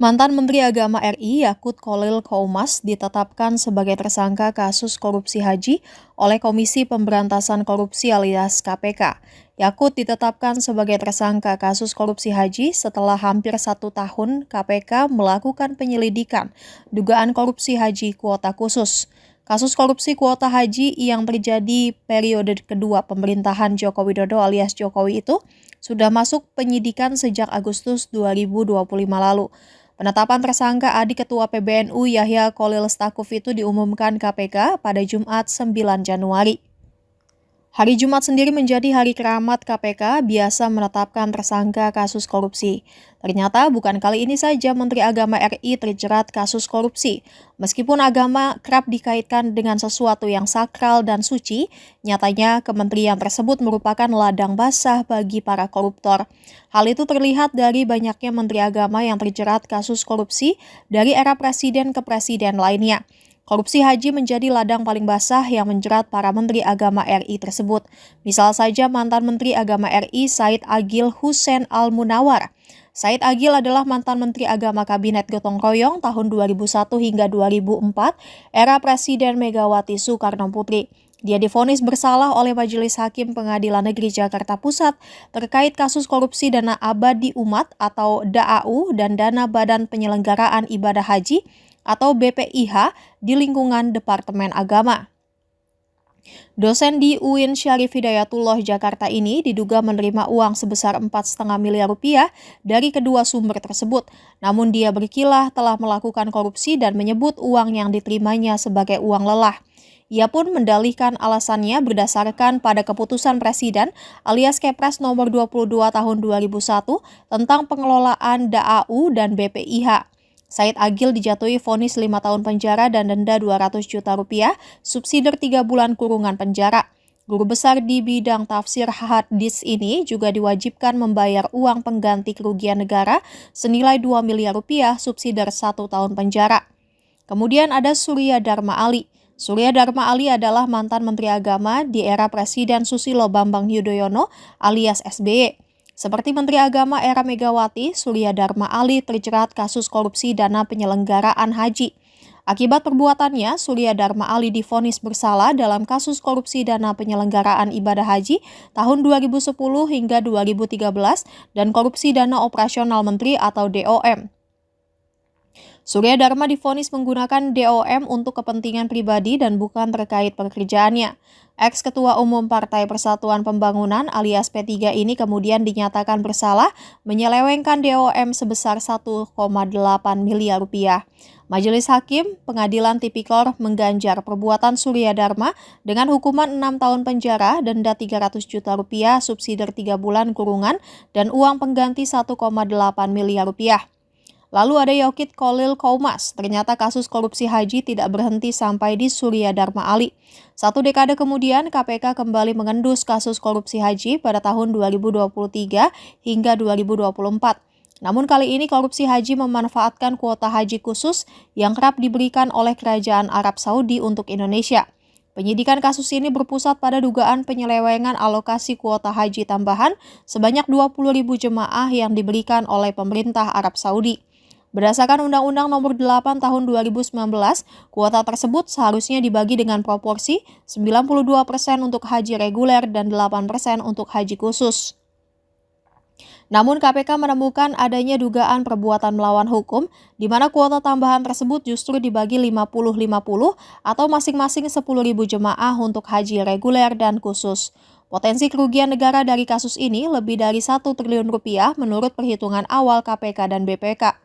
Mantan Menteri Agama RI Yakut Khalil Qaumas ditetapkan sebagai tersangka kasus korupsi haji oleh Komisi Pemberantasan Korupsi alias KPK. Yakut ditetapkan sebagai tersangka kasus korupsi haji setelah hampir 1 tahun KPK melakukan penyelidikan dugaan korupsi haji kuota khusus. Kasus korupsi kuota haji yang terjadi periode kedua pemerintahan Joko Widodo alias Jokowi itu sudah masuk penyidikan sejak Agustus 2025 lalu. Penetapan tersangka adik Ketua PBNU Yahya Khalil Stakuf itu diumumkan KPK pada Jumat 9 Januari. Hari Jumat sendiri menjadi hari keramat KPK biasa menetapkan tersangka kasus korupsi. Ternyata bukan kali ini saja Menteri Agama RI terjerat kasus korupsi. Meskipun agama kerap dikaitkan dengan sesuatu yang sakral dan suci, nyatanya kementerian tersebut merupakan ladang basah bagi para koruptor. Hal itu terlihat dari banyaknya menteri agama yang terjerat kasus korupsi dari era presiden ke presiden lainnya. Korupsi haji menjadi ladang paling basah yang menjerat para menteri agama RI tersebut. Misal saja mantan Menteri Agama RI Said Agil Hussein Al-Munawar. Said Agil adalah mantan Menteri Agama Kabinet Gotong Royong tahun 2001 hingga 2004, era Presiden Megawati Soekarno Putri. Dia divonis bersalah oleh Majelis Hakim Pengadilan Negeri Jakarta Pusat terkait kasus korupsi dana abadi umat atau DAU dan dana Badan Penyelenggaraan Ibadah Haji atau BPIH di lingkungan Departemen Agama. Dosen di UIN Syarif Hidayatullah Jakarta ini diduga menerima uang sebesar 4,5 miliar rupiah dari kedua sumber tersebut. Namun dia berkilah telah melakukan korupsi dan menyebut uang yang diterimanya sebagai uang lelah. Ia pun mendalihkan alasannya berdasarkan pada keputusan Presiden alias Kepres nomor 22 tahun 2001 tentang pengelolaan DAU dan BPIH. Said Agil dijatuhi vonis 5 tahun penjara dan denda 200 juta rupiah, subsidi 3 bulan kurungan penjara. Guru besar di bidang tafsir hadis ini juga diwajibkan membayar uang pengganti kerugian negara senilai 2 miliar rupiah, subsidi 1 tahun penjara. Kemudian ada Surya Dharma Ali. Surya Dharma Ali adalah mantan Menteri Agama di era Presiden Susilo Bambang Yudhoyono alias SBY. Seperti Menteri Agama era Megawati, Surya Dharma Ali terjerat kasus korupsi dana penyelenggaraan haji. Akibat perbuatannya, Surya Dharma Ali divonis bersalah dalam kasus korupsi dana penyelenggaraan ibadah haji tahun 2010 hingga 2013 dan korupsi dana operasional menteri atau DOM. Surya Dharma divonis menggunakan DOM untuk kepentingan pribadi dan bukan terkait pekerjaannya. Ex-Ketua Umum Partai Persatuan Pembangunan alias P3 ini kemudian dinyatakan bersalah menyelewengkan DOM sebesar 1,8 miliar rupiah. Majelis Hakim Pengadilan Tipikor mengganjar perbuatan Surya Dharma dengan hukuman 6 tahun penjara, denda 300 juta rupiah, subsidi 3 bulan kurungan, dan uang pengganti 1,8 miliar rupiah. Lalu ada Yakut Khalil Qaumas. Ternyata kasus korupsi haji tidak berhenti sampai di Surya Dharma Ali. 1 dekade kemudian, KPK kembali mengendus kasus korupsi haji pada tahun 2023 hingga 2024. Namun kali ini korupsi haji memanfaatkan kuota haji khusus yang kerap diberikan oleh Kerajaan Arab Saudi untuk Indonesia. Penyidikan kasus ini berpusat pada dugaan penyelewengan alokasi kuota haji tambahan sebanyak 20.000 jemaah yang diberikan oleh pemerintah Arab Saudi. Berdasarkan Undang-Undang Nomor 8 Tahun 2019, kuota tersebut seharusnya dibagi dengan proporsi 92% untuk haji reguler dan 8% untuk haji khusus. Namun KPK menemukan adanya dugaan perbuatan melawan hukum, di mana kuota tambahan tersebut justru dibagi 50-50 atau masing-masing 10.000 jemaah untuk haji reguler dan khusus. Potensi kerugian negara dari kasus ini lebih dari 1 triliun rupiah menurut perhitungan awal KPK dan BPK.